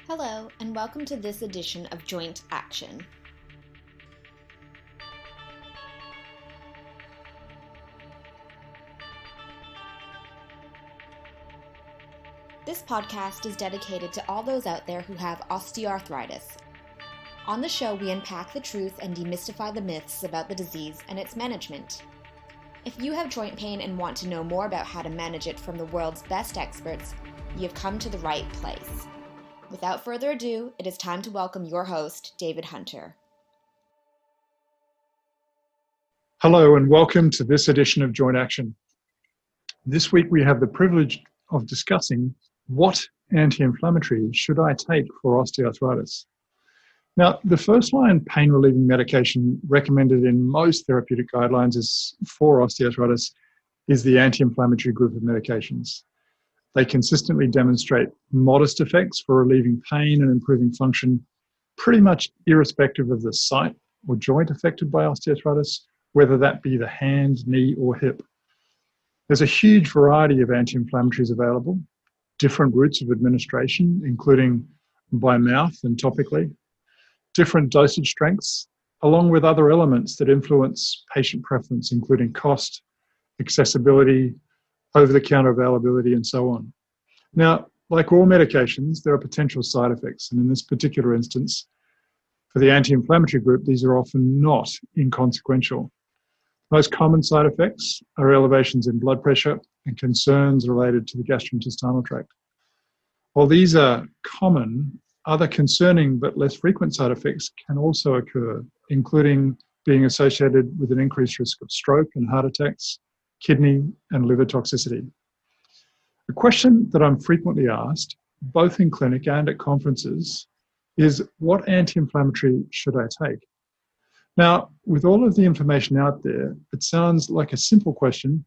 Hello, and welcome to this edition of Joint Action. This podcast is dedicated to all those out there who have osteoarthritis. On the show, we unpack the truth and demystify the myths about the disease and its management. If you have joint pain and want to know more about how to manage it from the world's best experts, you have come to the right place. Without further ado, it is time to welcome your host, David Hunter. Hello and welcome to this edition of Joint Action. This week we have the privilege of discussing what anti-inflammatories should I take for osteoarthritis. Now, the first-line pain-relieving medication recommended in most therapeutic guidelines for osteoarthritis is the anti-inflammatory group of medications. They consistently demonstrate modest effects for relieving pain and improving function, pretty much irrespective of the site or joint affected by osteoarthritis, whether that be the hand, knee, or hip. There's a huge variety of anti-inflammatories available, different routes of administration, including by mouth and topically, different dosage strengths, along with other elements that influence patient preference, including cost, accessibility, over-the-counter availability, and so on. Now, like all medications, there are potential side effects, and in this particular instance, for the anti-inflammatory group, these are often not inconsequential. Most common side effects are elevations in blood pressure and concerns related to the gastrointestinal tract. While these are common, other concerning but less frequent side effects can also occur, including being associated with an increased risk of stroke and heart attacks, kidney and liver toxicity. A question that I'm frequently asked, both in clinic and at conferences, is what anti-inflammatory should I take? Now, with all of the information out there, it sounds like a simple question,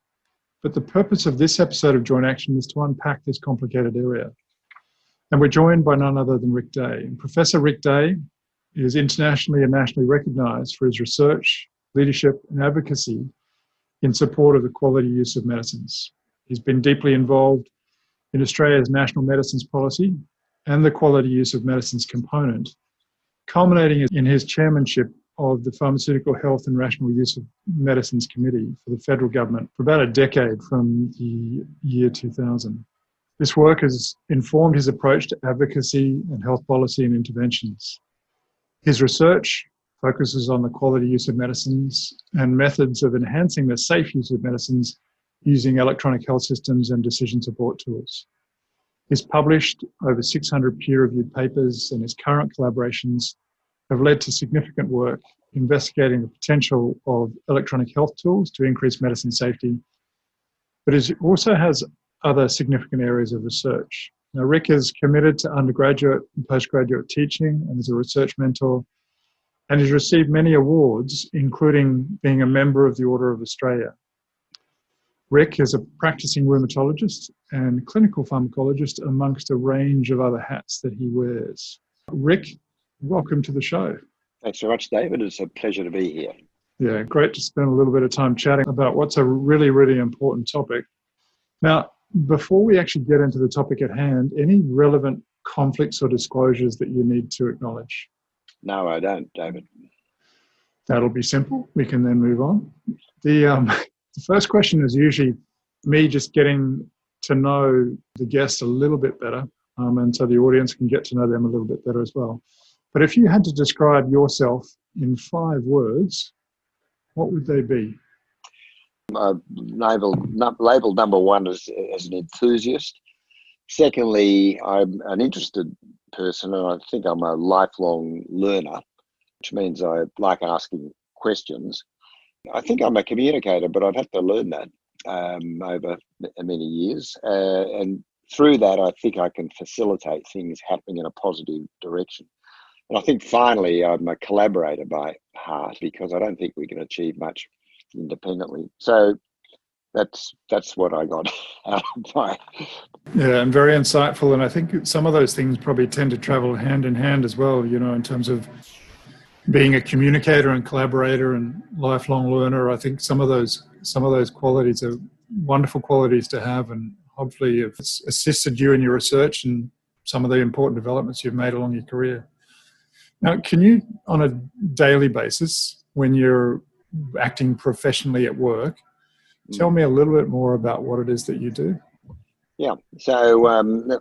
but the purpose of this episode of Joint Action is to unpack this complicated area. And we're joined by none other than Ric Day. And Professor Ric Day is internationally and nationally recognized for his research, leadership and advocacy in support of the quality use of medicines. He's been deeply involved in Australia's national medicines policy and the quality use of medicines component, culminating in his chairmanship of the Pharmaceutical Health and Rational Use of Medicines Committee for the federal government for about a decade from the year 2000. This work has informed his approach to advocacy and health policy and interventions. His research focuses on the quality use of medicines and methods of enhancing the safe use of medicines using electronic health systems and decision support tools. He's published over 600 peer-reviewed papers, and his current collaborations have led to significant work investigating the potential of electronic health tools to increase medicine safety, but he also has other significant areas of research. Now, Ric is committed to undergraduate and postgraduate teaching and is a research mentor, and has received many awards, including being a member of the Order of Australia. Ric is a practicing rheumatologist and clinical pharmacologist amongst a range of other hats that he wears. Ric, welcome to the show. Thanks very much, David. It's a pleasure to be here. Yeah, great to spend a little bit of time chatting about what's a really, really important topic. Now, before we actually get into the topic at hand, any relevant conflicts or disclosures that you need to acknowledge? No, I don't, David. That'll be simple. We can then move on. The first question is usually me just getting to know the guest a little bit better, and so the audience can get to know them a little bit better as well. But if you had to describe yourself in 5 words, what would they be? Labeled number 1 as an enthusiast. Secondly, I'm an interested person, and I think I'm a lifelong learner, which means I like asking questions. I think I'm a communicator, but I've had to learn that over many years. And through that, I think I can facilitate things happening in a positive direction. And I think finally, I'm a collaborator by heart, because I don't think we can achieve much independently. So that's what I got out of my... Yeah, and very insightful. And I think some of those things probably tend to travel hand in hand as well, you know, in terms of being a communicator and collaborator and lifelong learner. I think some of those qualities are wonderful qualities to have, and hopefully it's assisted you in your research and some of the important developments you've made along your career. Now, can you, on a daily basis, when you're acting professionally at work, tell me a little bit more about what it is that you do? Yeah. So,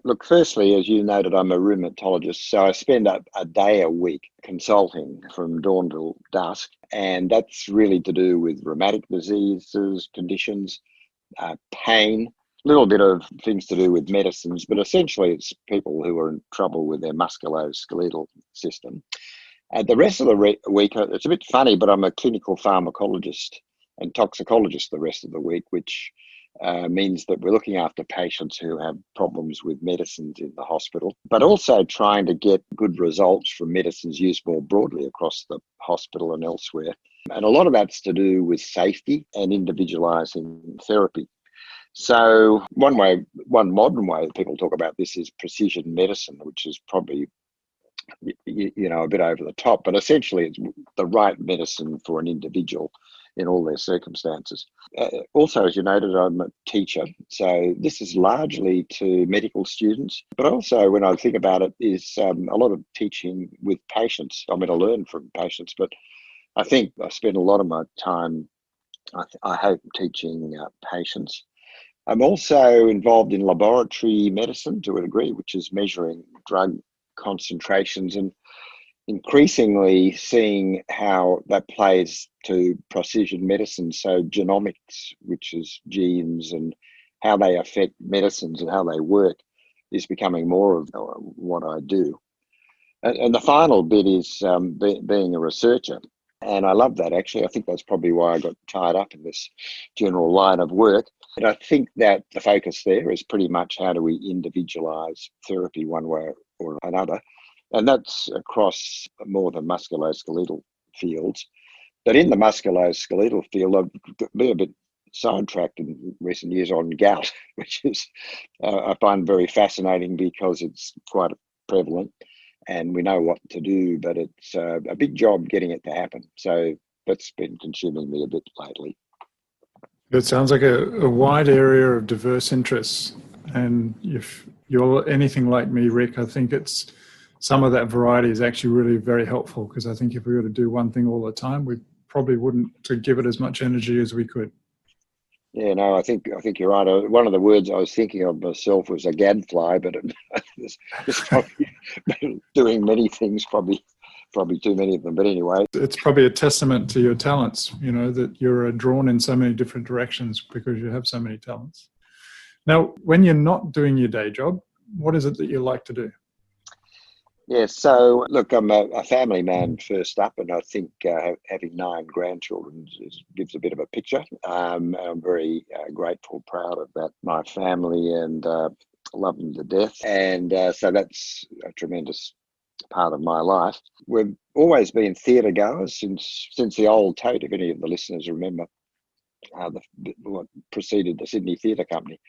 look, firstly, as you noted, I'm a rheumatologist. So I spend a day a week consulting from dawn till dusk. And that's really to do with rheumatic diseases, conditions, pain, a little bit of things to do with medicines, but essentially it's people who are in trouble with their musculoskeletal system. The rest of the week, it's a bit funny, but I'm a clinical pharmacologist and toxicologist the rest of the week, which means that we're looking after patients who have problems with medicines in the hospital, but also trying to get good results from medicines used more broadly across the hospital and elsewhere. And a lot of that's to do with safety and individualizing therapy. So one modern way that people talk about this is precision medicine, which is probably, a bit over the top, but essentially it's the right medicine for an individual in all their circumstances. Also, as you noted, I'm a teacher, so this is largely to medical students, but also when I think about it is a lot of teaching with patients. I mean, I learn from patients, but I think I spend a lot of my time, I hope, teaching patients. I'm also involved in laboratory medicine to a degree, which is measuring drug concentrations and increasingly seeing how that plays to precision medicine. So genomics, which is genes and how they affect medicines and how they work, is becoming more of what I do. And the final bit is being a researcher. And I love that, actually. I think that's probably why I got tied up in this general line of work. And I think that the focus there is pretty much how do we individualize therapy one way or another. And that's across more than musculoskeletal fields. But in the musculoskeletal field, I've been a bit sidetracked in recent years on gout, which is I find very fascinating because it's quite prevalent and we know what to do, but it's a big job getting it to happen. So that's been consuming me a bit lately. It sounds like a wide area of diverse interests. And if you're anything like me, Rick, I think it's some of that variety is actually really very helpful, because I think if we were to do one thing all the time, we probably wouldn't to give it as much energy as we could. Yeah, no, I think you're right. One of the words I was thinking of myself was a gadfly, but it's probably doing many things, probably too many of them. But anyway, it's probably a testament to your talents, that you're drawn in so many different directions because you have so many talents. Now, when you're not doing your day job, what is it that you like to do? Yeah, so look, I'm a family man first up, and I think having 9 grandchildren gives a bit of a picture. I'm very grateful, proud of that, my family, and love them to death. And so that's a tremendous part of my life. We've always been theatre goers since the old Tote, if any of the listeners remember what preceded the Sydney Theatre Company.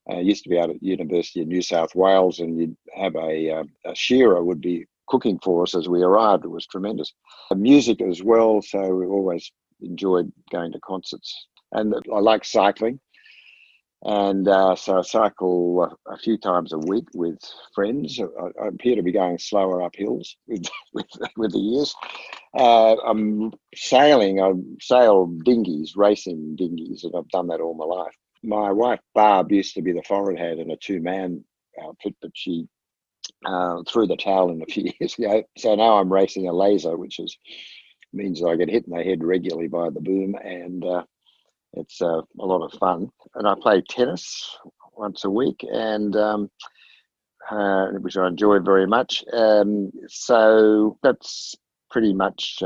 Used to be out at University of New South Wales, and you'd have a shearer would be cooking for us as we arrived. It was tremendous. Music as well, so we always enjoyed going to concerts. And I like cycling, and so I cycle a few times a week with friends. I appear to be going slower up hills with the years. I'm sailing. I sail dinghies, racing dinghies, and I've done that all my life. My wife, Barb, used to be the foreign hand in a 2-man outfit, but she threw the towel in a few years ago. So now I'm racing a laser, which means I get hit in the head regularly by the boom, and it's a lot of fun. And I play tennis once a week, and which I enjoy very much. So that's pretty much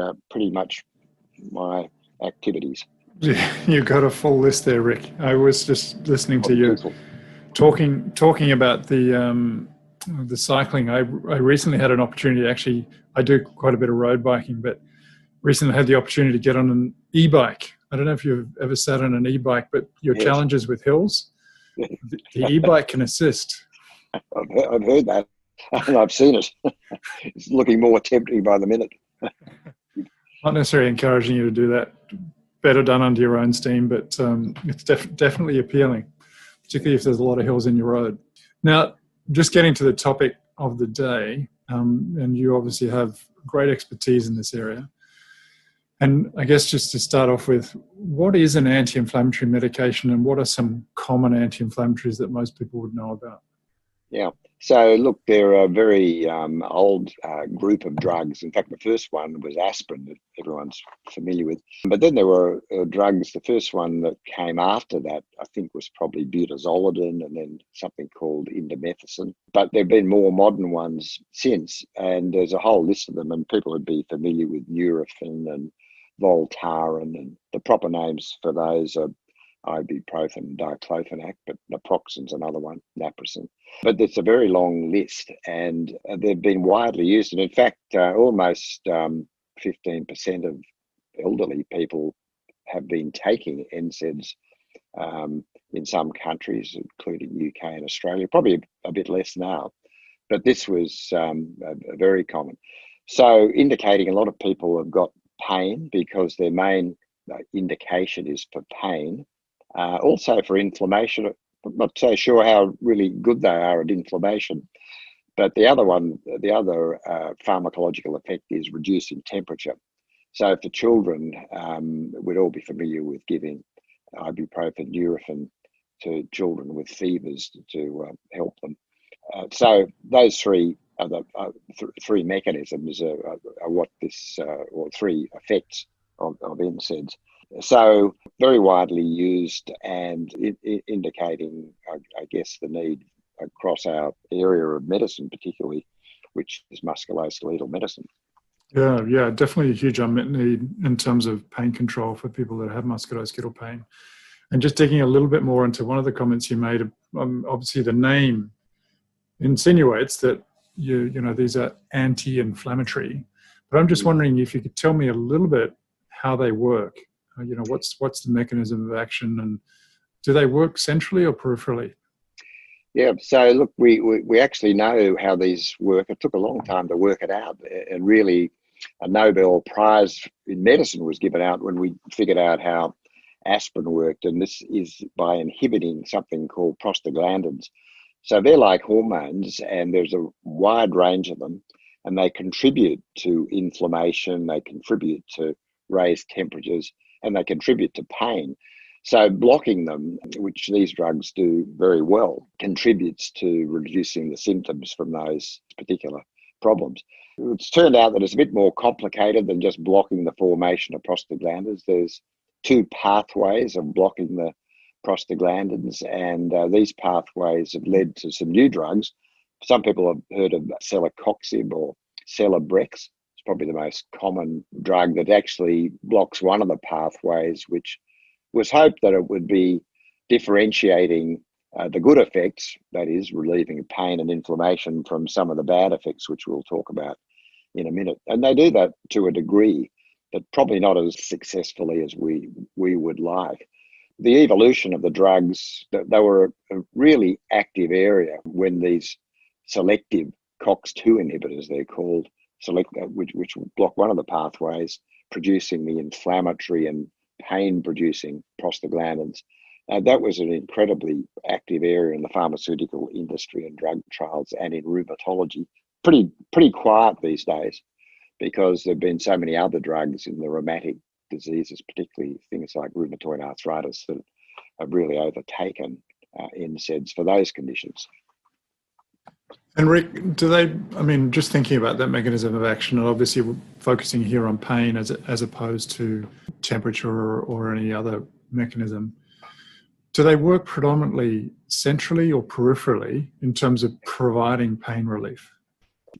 my activities. Yeah, you've got a full list there, Rick. I was just listening to you talking about the cycling. I recently had an opportunity. Actually, I do quite a bit of road biking, but recently had the opportunity to get on an e-bike. I don't know if you've ever sat on an e-bike, but your challenges with hills, the e-bike can assist. I've heard that, and I've seen it. It's looking more tempting by the minute. Not necessarily encouraging you to do that. Better done under your own steam, but it's definitely appealing, particularly if there's a lot of hills in your road. Now, just getting to the topic of the day, and you obviously have great expertise in this area. And I guess just to start off with, what is an anti-inflammatory medication and what are some common anti-inflammatories that most people would know about? Yeah. So look, they're a very old group of drugs. In fact, the first one was aspirin that everyone's familiar with. But then there were drugs. The first one that came after that, I think, was probably butazolidine and then something called indomethacin. But there have been more modern ones since, and there's a whole list of them. And people would be familiar with Nurofen and Voltaren, and the proper names for those are ibuprofen and diclofenac, but naproxen's another one, naproxen. But it's a very long list, and they've been widely used. And in fact, almost 15% of elderly people have been taking NSAIDs in some countries, including UK and Australia, probably a bit less now. But this was very common. So indicating a lot of people have got pain because their main indication is for pain. Also for inflammation. I'm not so sure how really good they are at inflammation, but the other pharmacological effect is reducing temperature. So for children, we'd all be familiar with giving ibuprofen, Nurofen to children with fevers to help them. So those three are the three mechanisms are what this, or three effects of NSAIDs. So very widely used and indicating, I guess, the need across our area of medicine, particularly, which is musculoskeletal medicine. Yeah, definitely a huge unmet need in terms of pain control for people that have musculoskeletal pain. And just digging a little bit more into one of the comments you made, obviously the name insinuates that you know these are anti-inflammatory, but I'm just wondering if you could tell me a little bit how they work. You know, what's the mechanism of action, and do they work centrally or peripherally? Yeah, so look, we actually know how these work. It took a long time to work it out, and really a Nobel Prize in medicine was given out when we figured out how aspirin worked, and this is by inhibiting something called prostaglandins. So they're like hormones, and there's a wide range of them, and they contribute to inflammation, they contribute to raised temperatures, and they contribute to pain. So blocking them, which these drugs do very well, contributes to reducing the symptoms from those particular problems. It's turned out that it's a bit more complicated than just blocking the formation of prostaglandins. There's two pathways of blocking the prostaglandins, and these pathways have led to some new drugs. Some people have heard of celecoxib or Celebrex. It's probably the most common drug that actually blocks one of the pathways, which was hoped that it would be differentiating the good effects, that is, relieving pain and inflammation, from some of the bad effects, which we'll talk about in a minute. And they do that to a degree, but probably not as successfully as we would like. The evolution of the drugs, they were a really active area when these selective COX-2 inhibitors, they're called, which block one of the pathways, producing the inflammatory and pain-producing prostaglandins. That was an incredibly active area in the pharmaceutical industry and drug trials and in rheumatology. Pretty quiet these days because there have been so many other drugs in the rheumatic diseases, particularly things like rheumatoid arthritis, that have really overtaken NSAIDs for those conditions. And Ric, do they, I mean, just thinking about that mechanism of action, and obviously we're focusing here on pain as opposed to temperature or any other mechanism, do they work predominantly centrally or peripherally in terms of providing pain relief?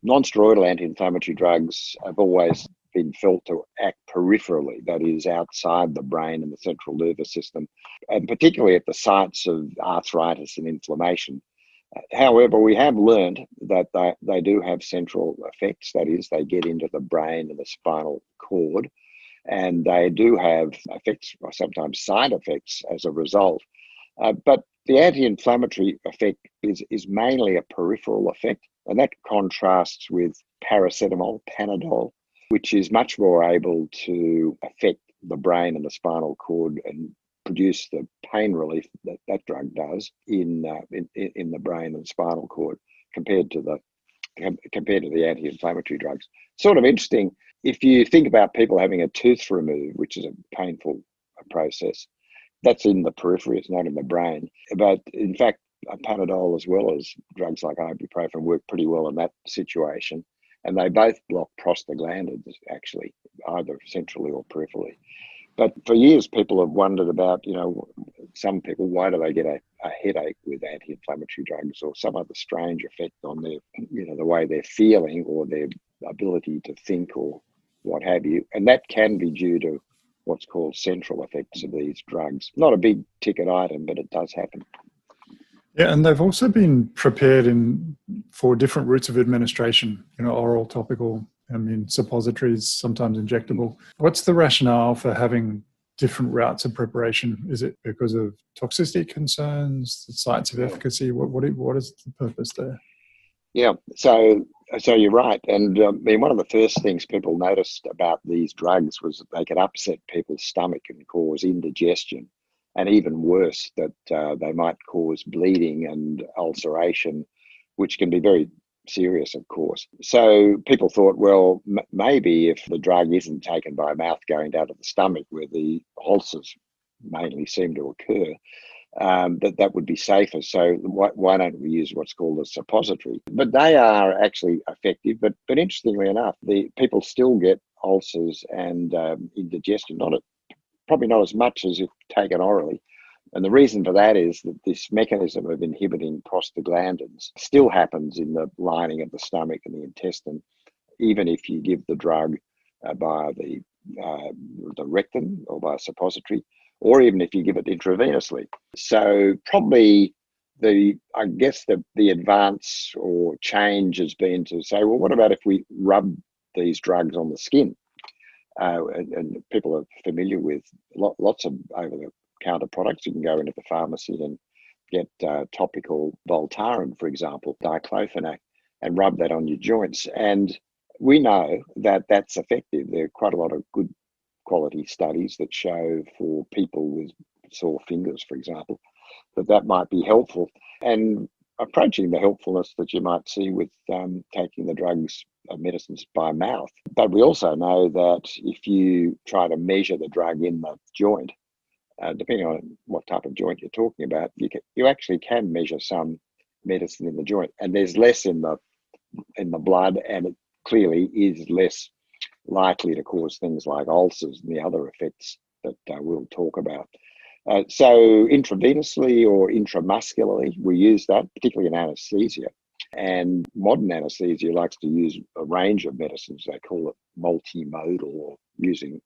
Non-steroidal anti-inflammatory drugs have always been felt to act peripherally, that is, outside the brain and the central nervous system, and particularly at the sites of arthritis and inflammation. However, we have learned that they do have central effects, that is, they get into the brain and the spinal cord, and they do have effects, or sometimes side effects as a result. But the anti-inflammatory effect is mainly a peripheral effect, and that contrasts with paracetamol, Panadol, which is much more able to affect the brain and the spinal cord and produce the pain relief that drug does in the brain and spinal cord, compared to the compared to the anti-inflammatory drugs. Sort of interesting. If you think about people having a tooth removed, which is a painful process, that's in the periphery, it's not in the brain. But in fact, Panadol as well as drugs like ibuprofen work pretty well in that situation. And they both block prostaglandins, actually, either centrally or peripherally. But for years, people have wondered about, some people, why do they get a headache with anti-inflammatory drugs or some other strange effect on their, the way they're feeling or their ability to think or what have you. And that can be due to what's called central effects of these drugs. Not a big ticket item, but it does happen. Yeah, and they've also been prepared for different routes of administration, oral, topical, suppositories, sometimes injectable. What's the rationale for having different routes of preparation? Is it because of toxicity concerns, the sites of efficacy? What is the purpose there? Yeah, so you're right. And one of the first things people noticed about these drugs was that they could upset people's stomach and cause indigestion. And even worse, that they might cause bleeding and ulceration, which can be very serious, of course. So people thought, well, maybe if the drug isn't taken by mouth going down to the stomach where the ulcers mainly seem to occur, that would be safer. So why don't we use what's called a suppository? But they are actually effective. But interestingly enough, the people still get ulcers and indigestion, probably not as much as if taken orally. And the reason for that is that this mechanism of inhibiting prostaglandins still happens in the lining of the stomach and the intestine, even if you give the drug by the rectum or by a suppository, or even if you give it intravenously. So probably the advance or change has been to say, well, what about if we rub these drugs on the skin? And people are familiar with lots of over-the-counter products. You can go into the pharmacy and get topical Voltaren, for example, diclofenac, and rub that on your joints. And we know that that's effective. There are quite a lot of good quality studies that show for people with sore fingers, for example, that might be helpful. And approaching the helpfulness that you might see with taking the drugs, medicines by mouth. But we also know that if you try to measure the drug in the joint, depending on what type of joint you're talking about, you actually can measure some medicine in the joint, and there's less in the blood, and it clearly is less likely to cause things like ulcers and the other effects that we'll talk about. So intravenously or intramuscularly, we use that, particularly in anesthesia. And modern anesthesia likes to use a range of medicines. They call it multimodal, or using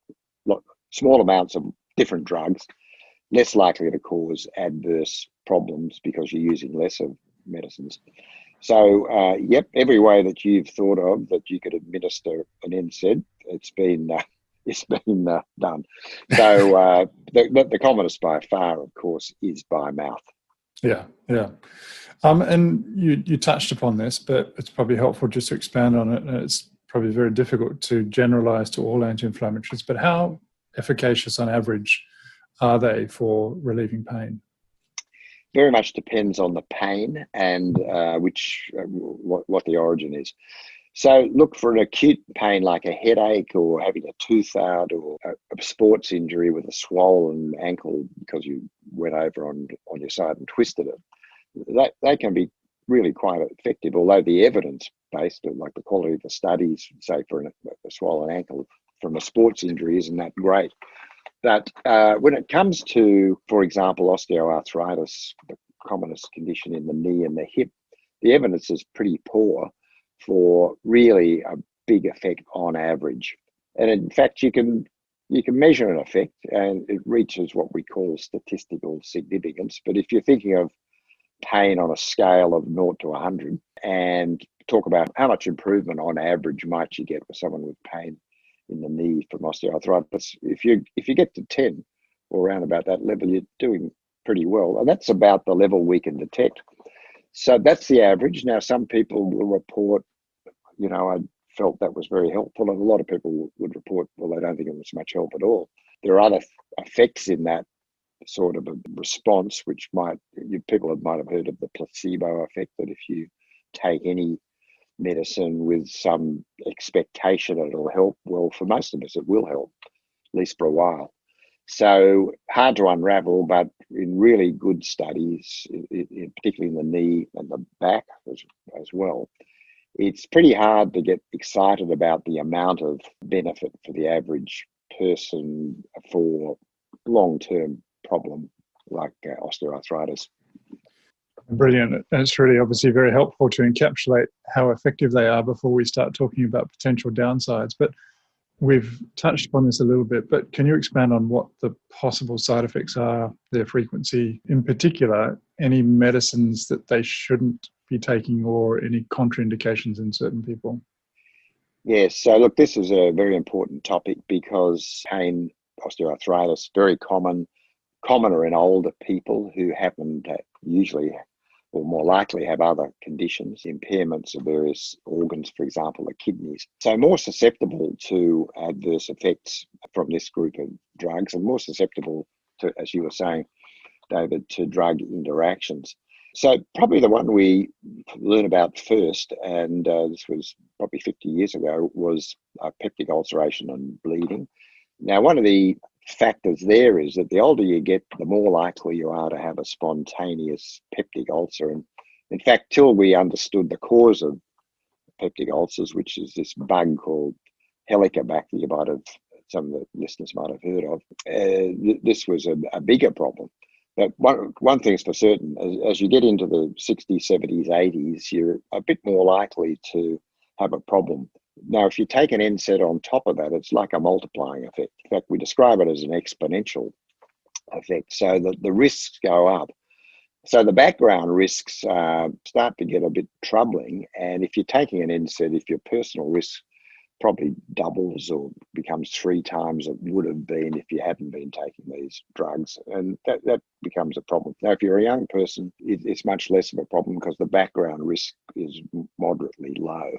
small amounts of different drugs, less likely to cause adverse problems because you're using less of medicines. So, every way that you've thought of that you could administer an NSAID, it's been done. So the commonest by far, of course, is by mouth. Yeah. And you touched upon this, but it's probably helpful just to expand on it. And it's probably very difficult to generalize to all anti-inflammatories, but how efficacious on average are they for relieving pain? Very much depends on the pain and what the origin is. So look, for an acute pain like a headache or having a tooth out or a sports injury with a swollen ankle because you went over on your side and twisted it, they can be really quite effective, although the evidence-based, like the quality of the studies, say for a swollen ankle from a sports injury, isn't that great. But when it comes to, for example, osteoarthritis, the commonest condition in the knee and the hip, the evidence is pretty poor for really a big effect on average. And in fact, you can measure an effect and it reaches what we call statistical significance. But if you're thinking of pain on a scale of 0 to 100 and talk about how much improvement on average might you get with someone with pain in the knee from osteoarthritis, if you get to 10 or around about that level, you're doing pretty well. And that's about the level we can detect. So that's the average. Now, some people will report, I felt that was very helpful. And a lot of people would report, well, they don't think it was much help at all. There are other effects in that sort of a response, which people might have heard of the placebo effect, that if you take any medicine with some expectation that it'll help. Well, for most of us, it will help, at least for a while. So hard to unravel, but in really good studies, particularly in the knee and the back as well, it's pretty hard to get excited about the amount of benefit for the average person for long-term problem like osteoarthritis. Brilliant. It's really obviously very helpful to encapsulate how effective they are before we start talking about potential downsides. But we've touched upon this a little bit, but can you expand on what the possible side effects are, their frequency, in particular, any medicines that they shouldn't be taking or any contraindications in certain people? Yes, so look, this is a very important topic because pain, osteoarthritis, very commoner in older people who happen to usually or more likely have other conditions, impairments of various organs, for example, the kidneys. So more susceptible to adverse effects from this group of drugs and more susceptible to, as you were saying, David, to drug interactions. So probably the one we learn about first, and this was probably 50 years ago, was peptic ulceration and bleeding. Now, one of the factors there is that the older you get, the more likely you are to have a spontaneous peptic ulcer. And in fact, till we understood the cause of peptic ulcers, which is this bug called Helicobacter, some of the listeners might have heard of, this was a bigger problem. But one thing's for certain, as you get into the 60s, 70s, 80s, you're a bit more likely to have a problem. Now, if you take an NSAID on top of that, it's like a multiplying effect. In fact, we describe it as an exponential effect, so that the risks go up. So the background risks start to get a bit troubling. And if you're taking an NSAID, if your personal risk probably doubles or becomes 3 times it would have been if you hadn't been taking these drugs, and that becomes a problem. Now, if you're a young person, it's much less of a problem because the background risk is moderately low.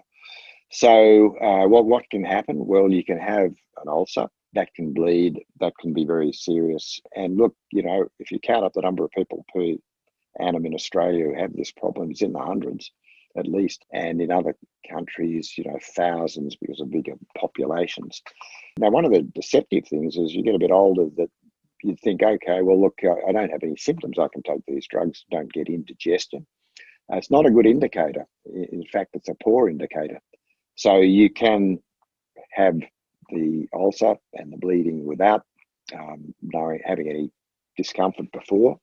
So what can happen? Well, you can have an ulcer that can bleed, that can be very serious. And look, if you count up the number of people per annum in Australia who have this problem, it's in the hundreds at least, and in other countries, thousands because of bigger populations. Now, one of the deceptive things is you get a bit older that you think, okay, well, look, I don't have any symptoms, I can take these drugs, don't get indigestion. It's not a good indicator. In fact, it's a poor indicator. So you can have the ulcer and the bleeding without having any discomfort before,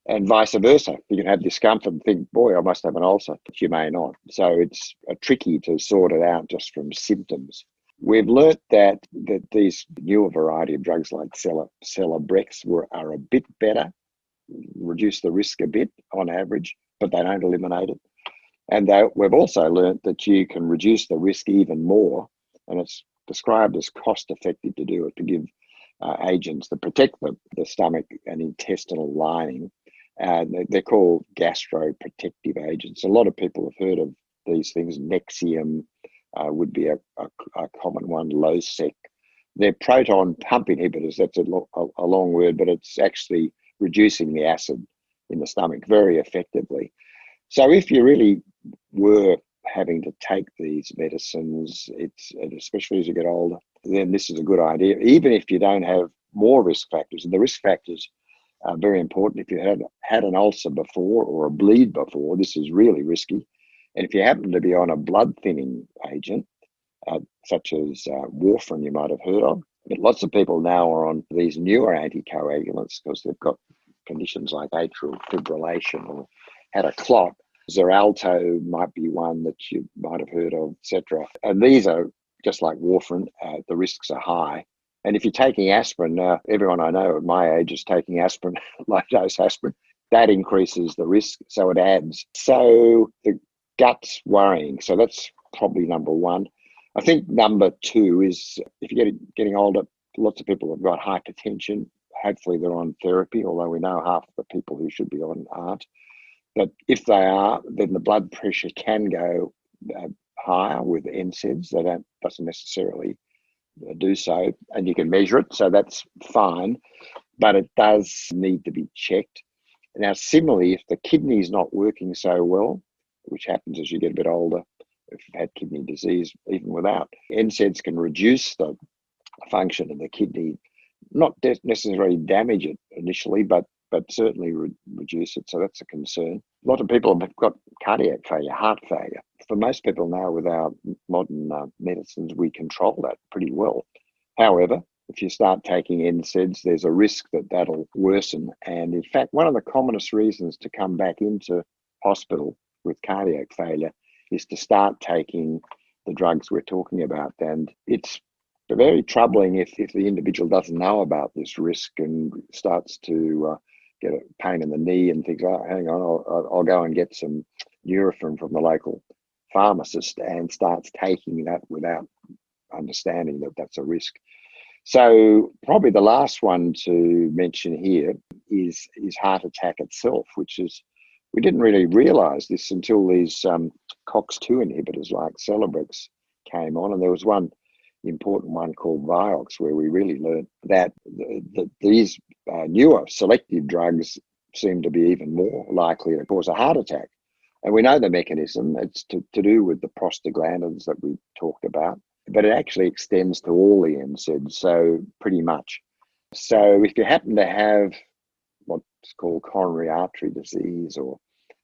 and vice versa. You can have discomfort and think, boy, I must have an ulcer, but you may not. So it's tricky to sort it out just from symptoms. We've learnt that these newer variety of drugs like Celebrex are a bit better, reduce the risk a bit on average, but they don't eliminate it. And we've also learnt that you can reduce the risk even more, and it's described as cost effective to do it, to give agents that protect the stomach and intestinal lining. They're called Gastro protective agents. A lot of people have heard of these things. Nexium would be a common one, Losec. They're proton pump inhibitors. That's a long word, but it's actually reducing the acid in the stomach very effectively. So if you really were having to take these medicines, especially as you get older, then this is a good idea, even if you don't have more risk factors. And the risk factors are very important. If you had an ulcer before or a bleed before, this is really risky. And if you happen to be on a blood thinning agent, such as warfarin, you might have heard of, but lots of people now are on these newer anticoagulants because they've got conditions like atrial fibrillation or had a clot. Xarelto might be one that you might have heard of, etc. And these are just like warfarin. The risks are high. And if you're taking aspirin, now everyone I know at my age is taking aspirin, low dose aspirin, that increases the risk, so it adds. So the gut's worrying. So that's probably number one. I think number two is if you're getting older, lots of people have got hypertension. Hopefully they're on therapy, although we know half of the people who should be on aren't. But if they are, then the blood pressure can go higher with NSAIDs. Doesn't necessarily do so, and you can measure it, so that's fine, but it does need to be checked. Now, similarly, if the kidney's not working so well, which happens as you get a bit older, if you've had kidney disease, even without. NSAIDs can reduce the function of the kidney, not necessarily damage it initially, but certainly reduce it. So that's a concern. A lot of people have got cardiac failure, heart failure. For most people now with our modern medicines, we control that pretty well. However, if you start taking NSAIDs, there's a risk that that'll worsen. And in fact, one of the commonest reasons to come back into hospital with cardiac failure is to start taking the drugs we're talking about. And it's very troubling if the individual doesn't know about this risk and starts to get a pain in the knee and thinks, oh, hang on, I'll go and get some Nurofen from the local pharmacist, and starts taking that without understanding that that's a risk. So probably the last one to mention here is heart attack itself, which is, we didn't really realize this until these COX-2 inhibitors like Celebrex came on, and there was one important one called Vioxx, where we really learned that these newer selective drugs seem to be even more likely to cause a heart attack. And we know the mechanism. It's to do with the prostaglandins that we talked about, but it actually extends to all the NSAIDs, so pretty much. So if you happen to have what's called coronary artery disease or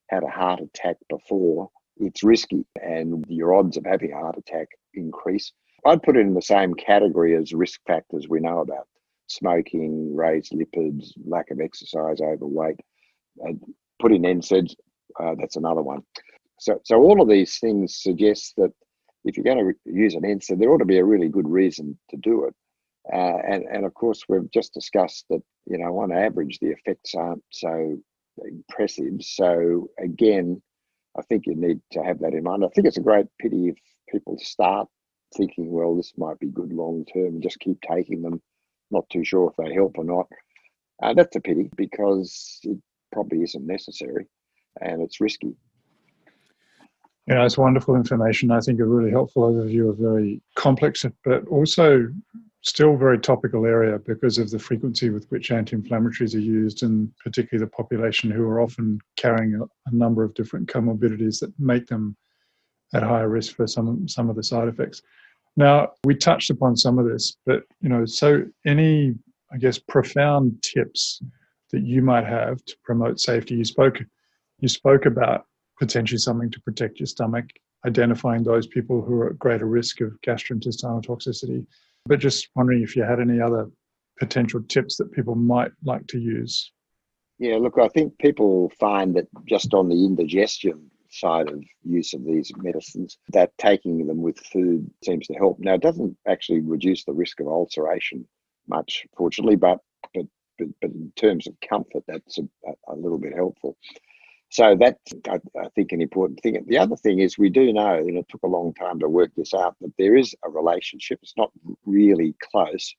had a heart attack before, it's risky, and your odds of having a heart attack increase. I'd put it in the same category as risk factors we know about: smoking, raised lipids, lack of exercise, overweight. Put in NSAIDs, that's another one. So all of these things suggest that if you're going to use an NSAID, there ought to be a really good reason to do it. And of course, we've just discussed that, on average, the effects aren't so impressive. So again, I think you need to have that in mind. I think it's a great pity if people start thinking, well, this might be good long term, and just keep taking them, not too sure if they help or not. That's a pity, because it probably isn't necessary and it's risky. It's wonderful information. I think a really helpful overview of very complex, but also still very topical area because of the frequency with which anti-inflammatories are used, and particularly the population who are often carrying a number of different comorbidities that make them at higher risk for some of the side effects. Now, we touched upon some of this, but, so any, I guess, profound tips that you might have to promote safety? You spoke about potentially something to protect your stomach, identifying those people who are at greater risk of gastrointestinal toxicity, but just wondering if you had any other potential tips that people might like to use. Yeah, look, I think people find that just on the indigestion side of use of these medicines, that taking them with food seems to help. Now, it doesn't actually reduce the risk of ulceration much, fortunately, but in terms of comfort, that's a little bit helpful. So that's, I think, an important thing. The other thing is, we do know, and it took a long time to work this out, that there is a relationship. It's not really close,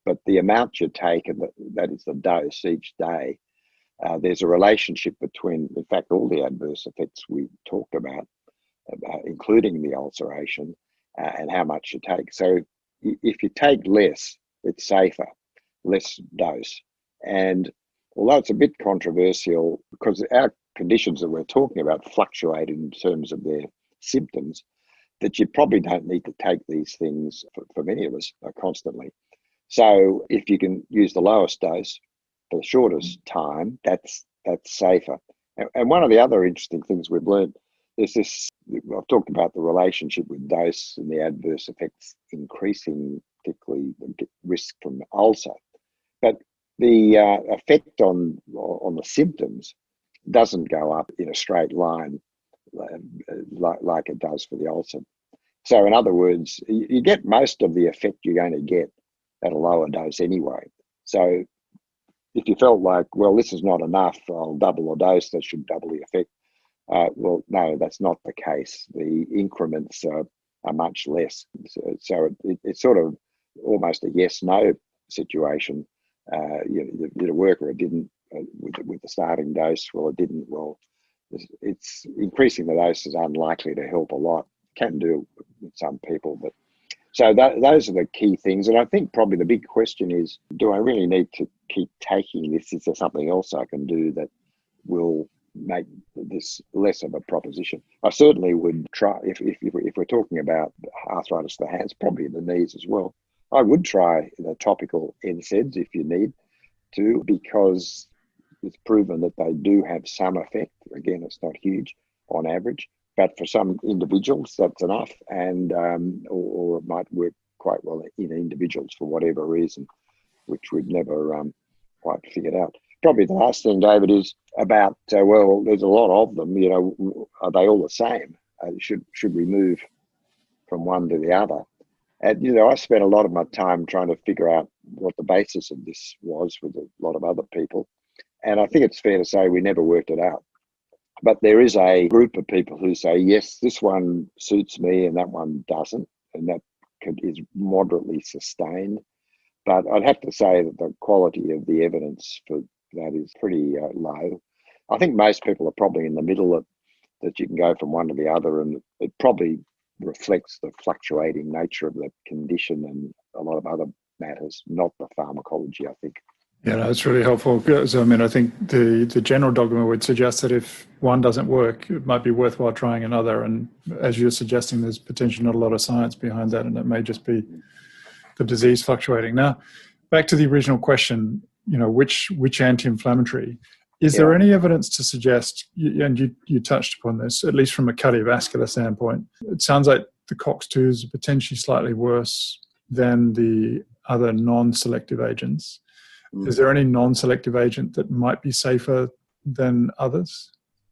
but the amount you take, and that is the dose each day, there's a relationship between, in fact, all the adverse effects we talked about, including the ulceration, and how much you take. So if you take less, it's safer, less dose. And although it's a bit controversial, because our conditions that we're talking about fluctuate in terms of their symptoms, that you probably don't need to take these things for many of us constantly. So if you can use the lowest dose for the shortest time, that's safer. And one of the other interesting things we've learned is this: I've talked about the relationship with dose and the adverse effects increasing, particularly the risk from ulcer. But the effect on the symptoms doesn't go up in a straight line like it does for the ulcer. So in other words, you get most of the effect you're going to get at a lower dose anyway. So if you felt like, well, this is not enough, I'll double the dose, that should double the effect. Well, no, that's not the case. The increments are much less. So it's sort of almost a yes-no situation. You did a work or it didn't with the starting dose. Well, it didn't. Well, it's increasing the dose is unlikely to help a lot. Can do with some people, but so those are the key things. And I think probably the big question is, do I really need to keep taking this? Is there something else I can do that will make this less of a proposition. I certainly would try, if we're talking about arthritis of the hands, probably the knees as well, I would try the topical NSAIDs if you need to, because it's proven that they do have some effect. Again, it's not huge on average, but for some individuals, that's enough, and or it might work quite well in individuals for whatever reason, which we've never quite figured out. Probably the last thing, David, is about, well, there's a lot of them, are they all the same? Should we move from one to the other? And, I spent a lot of my time trying to figure out what the basis of this was with a lot of other people. And I think it's fair to say we never worked it out. But there is a group of people who say, yes, this one suits me and that one doesn't. And that is moderately sustained. But I'd have to say that the quality of the evidence for that is pretty low. I think most people are probably in the middle, that you can go from one to the other, and it probably reflects the fluctuating nature of the condition and a lot of other matters, not the pharmacology, I think. Yeah, no, it's really helpful. So, I think the general dogma would suggest that if one doesn't work, it might be worthwhile trying another. And as you're suggesting, there's potentially not a lot of science behind that, and it may just be the disease fluctuating. Now, back to the original question, which anti-inflammatory? Is there any evidence to suggest, and you touched upon this, at least from a cardiovascular standpoint, it sounds like the COX-2s are potentially slightly worse than the other non-selective agents. Is there any non-selective agent that might be safer than others?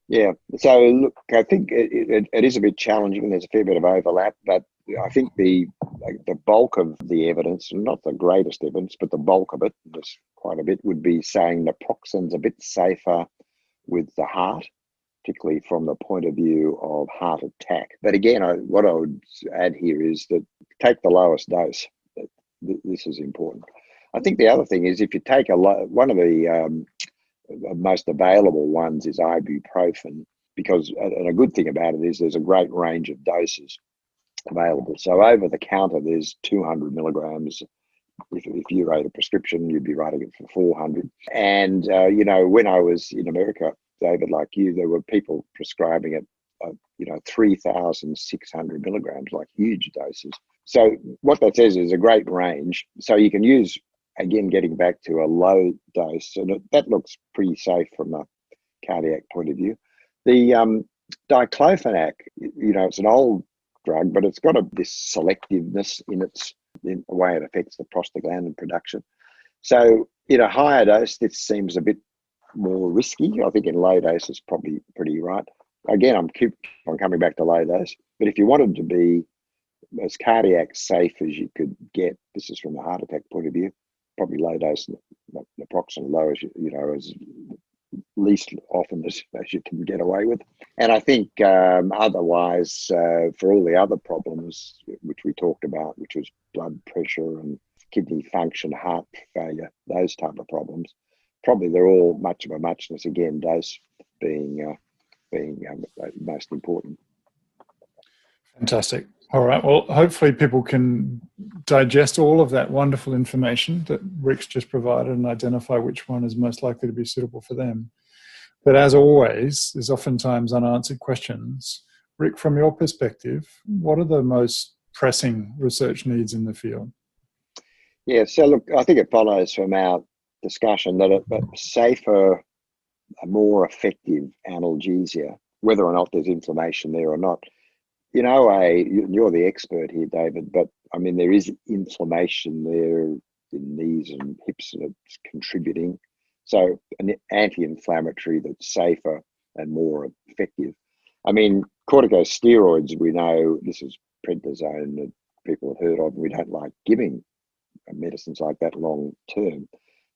Yeah. So, look, I think it is a bit challenging, and there's a fair bit of overlap, but I think the bulk of the evidence, not the greatest evidence, but the bulk of it, just quite a bit, would be saying naproxen's a bit safer with the heart, particularly from the point of view of heart attack. But again, what I would add here is that take the lowest dose. This is important. I think the other thing is, if you take one of the most available ones is ibuprofen, because, and a good thing about it is there's a great range of doses available. So over the counter, there's 200 milligrams. If you wrote a prescription, you'd be writing it for 400. And, when I was in America, David, like you, there were people prescribing it, 3,600 milligrams, like huge doses. So what that says is a great range. So you can use, again, getting back to a low dose, and that looks pretty safe from a cardiac point of view. The diclofenac, it's an old drug, but it's got this selectiveness in the way it affects the prostaglandin production. So in a higher dose, this seems a bit more risky. I think in low dose is probably pretty right. Again, I'm coming back to low dose, but if you wanted to be as cardiac safe as you could get, this is from the heart attack point of view, probably low dose naproxen, low as as least often as you can get away with. And I think otherwise, for all the other problems which we talked about, which was blood pressure and kidney function, heart failure, those type of problems, probably they're all much of a muchness. Again, dose being most important. Fantastic. All right. Well, hopefully people can digest all of that wonderful information that Ric's just provided and identify which one is most likely to be suitable for them. But as always, there's oftentimes unanswered questions. Ric, from your perspective, what are the most pressing research needs in the field? Yeah, so look, I think it follows from our discussion that a safer, a more effective analgesia, whether or not there's inflammation there or not. You're the expert here, David, but there is inflammation there in knees and hips, and it's contributing. So an anti-inflammatory that's safer and more effective. Corticosteroids, we know this is prednisone that people have heard of, and we don't like giving medicines like that long term,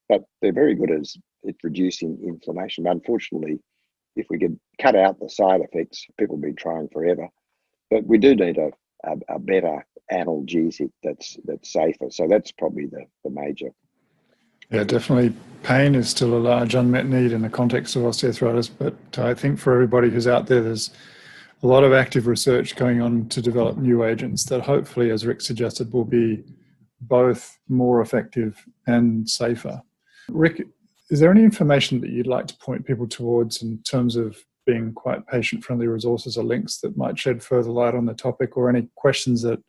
but they're very good as reducing inflammation. But unfortunately, if we could cut out the side effects, people have been trying forever. But we do need a better analgesic that's safer. So that's probably the major. Yeah, definitely. Pain is still a large unmet need in the context of osteoarthritis. But I think for everybody who's out there, there's a lot of active research going on to develop new agents that hopefully, as Ric suggested, will be both more effective and safer. Ric, Is there any information that you'd like to point people towards in terms of being quite patient-friendly resources or links that might shed further light on the topic, or any questions that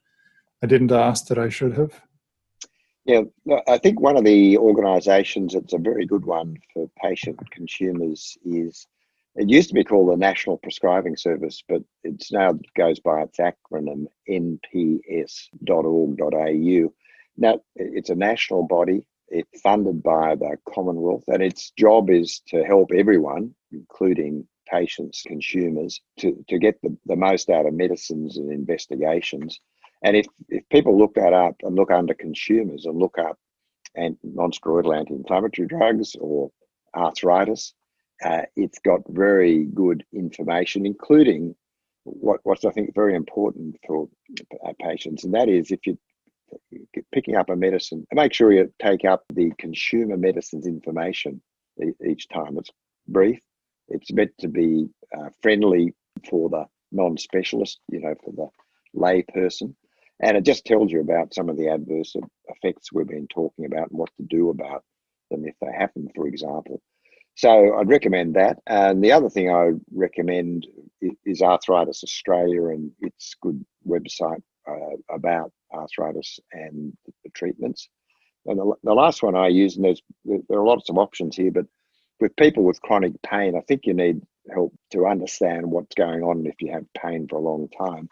I didn't ask that I should have? Yeah, I think one of the organisations that's a very good one for patient consumers is, it used to be called the National Prescribing Service, but it's now goes by its acronym nps.org.au. Now, it's a national body. It's funded by the Commonwealth, and its job is to help everyone, including patients, consumers, to get the most out of medicines and investigations. And if people look that up and look under consumers and look up non-steroidal anti-inflammatory drugs or arthritis, it's got very good information, including what's I think very important for patients, and that is if you're picking up a medicine, make sure you take up the consumer medicines information each time. It's brief. It's meant to be friendly for the non-specialist, for the lay person. And it just tells you about some of the adverse effects we've been talking about and what to do about them if they happen, for example. So I'd recommend that. And the other thing I would recommend is Arthritis Australia and its good website about arthritis and the treatments. And the last one I use, and there are lots of options here, but with people with chronic pain, I think you need help to understand what's going on if you have pain for a long time.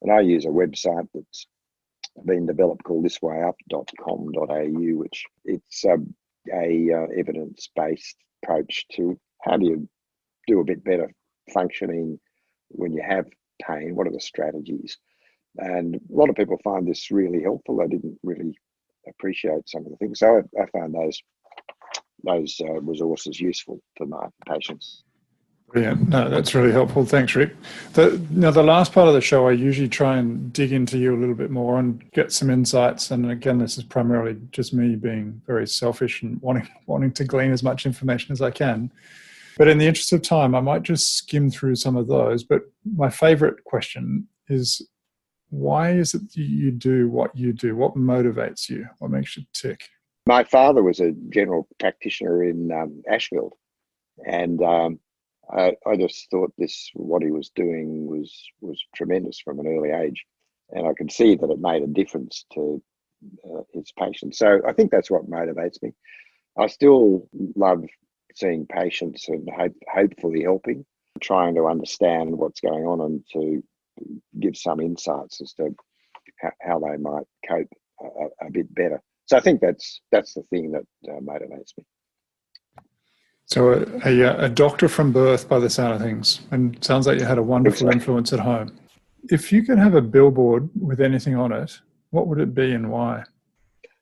And I use a website that's been developed called thiswayup.com.au, which it's a evidence-based approach to how do you do a bit better functioning when you have pain. What are the strategies? And a lot of people find this really helpful. They didn't really appreciate some of the things. So I found those resources useful for my patients. Brilliant. No, that's really helpful. Thanks, Ric. Now, the last part of the show, I usually try and dig into you a little bit more and get some insights. And again, this is primarily just me being very selfish and wanting to glean as much information as I can. But in the interest of time, I might just skim through some of those. But my favorite question is, why is it you do what you do? What motivates you? What makes you tick? My father was a general practitioner in Ashfield, and I just thought what he was doing was tremendous from an early age, and I could see that it made a difference to his patients. So I think that's what motivates me. I still love seeing patients and hopefully helping, trying to understand what's going on and to give some insights as to how they might cope a bit better. So I think that's the thing that motivates me. So a doctor from birth by the sound of things, and it sounds like you had a wonderful influence at home. If you could have a billboard with anything on it, what would it be and why?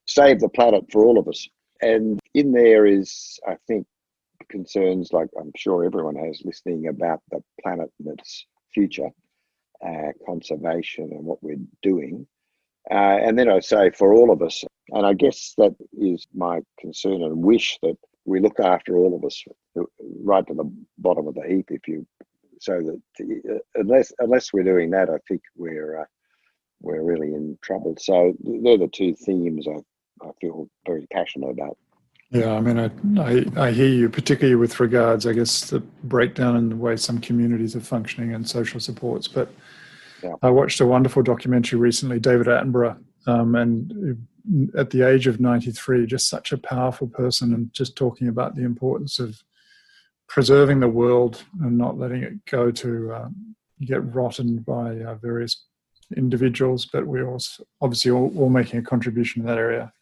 Save the planet for all of us. And in there is, I think, concerns like I'm sure everyone has listening about the planet and its future, conservation and what we're doing. And then I say for all of us, and I guess that is my concern and wish that we look after all of us right to the bottom of the heap, so that unless we're doing that, I think we're really in trouble. So they're the two themes I feel very passionate about. Yeah, I mean, I hear you, particularly with regards, I guess, the breakdown in the way some communities are functioning and social supports. But yeah. I watched a wonderful documentary recently, David Attenborough, and at the age of 93, just such a powerful person, and just talking about the importance of preserving the world and not letting it go to get rotten by various individuals, but we're also obviously all making a contribution in that area.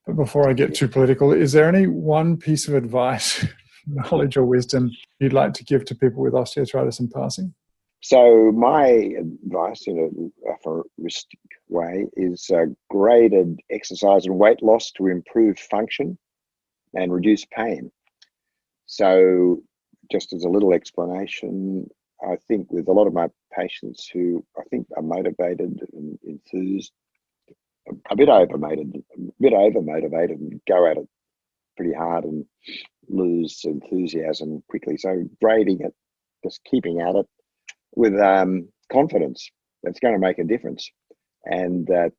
But before I get too political, is there any one piece of advice, knowledge or wisdom you'd like to give to people with osteoarthritis in passing? So my advice in a aphoristic way is graded exercise and weight loss to improve function and reduce pain. So just as a little explanation, I think with a lot of my patients who I think are motivated and enthused, a bit overmotivated and go at it pretty hard and lose enthusiasm quickly. So grading it, just keeping at it with confidence, that's going to make a difference. And that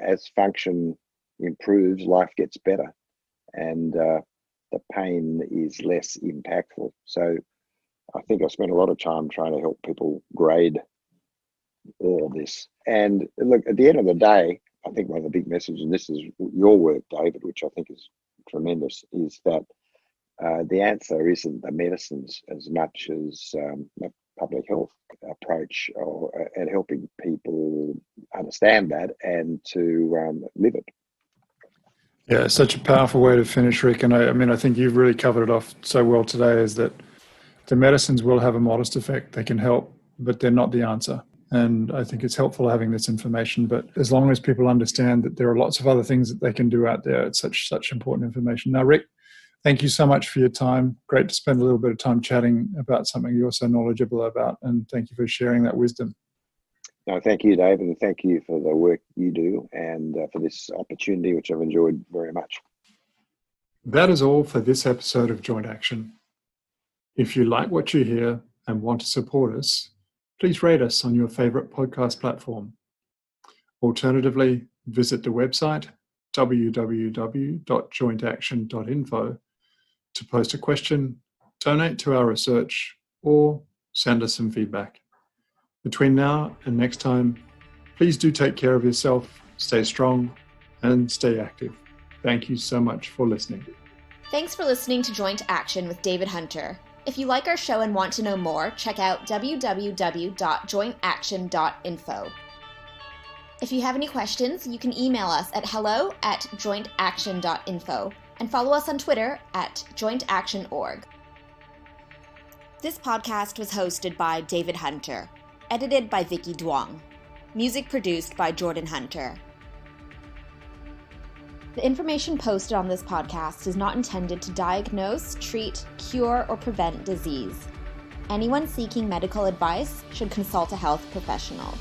as function improves, life gets better. And the pain is less impactful. So I think I spent a lot of time trying to help people grade all of this. And look, at the end of the day, I think one of the big messages, and this is your work, David, which I think is tremendous, is that the answer isn't the medicines as much as a public health approach and helping people understand that and to live it. Yeah, such a powerful way to finish, Rick. And I think you've really covered it off so well today, is that the medicines will have a modest effect. They can help, but they're not the answer. And I think it's helpful having this information. But as long as people understand that there are lots of other things that they can do out there, it's such important information. Now, Rick, thank you so much for your time. Great to spend a little bit of time chatting about something you're so knowledgeable about. And thank you for sharing that wisdom. No, thank you, David, and thank you for the work you do and for this opportunity, which I've enjoyed very much. That is all for this episode of Joint Action. If you like what you hear and want to support us, please rate us on your favorite podcast platform. Alternatively, visit the website www.jointaction.info to post a question, donate to our research, or send us some feedback. Between now and next time, please do take care of yourself, stay strong, and stay active. Thank you so much for listening. Thanks for listening to Joint Action with David Hunter. If you like our show and want to know more, check out www.jointaction.info. If you have any questions, you can email us at hello@jointaction.info and follow us on Twitter @jointactionorg. This podcast was hosted by David Hunter, edited by Vicky Duong, music produced by Jordan Hunter. The information posted on this podcast is not intended to diagnose, treat, cure, or prevent disease. Anyone seeking medical advice should consult a health professional.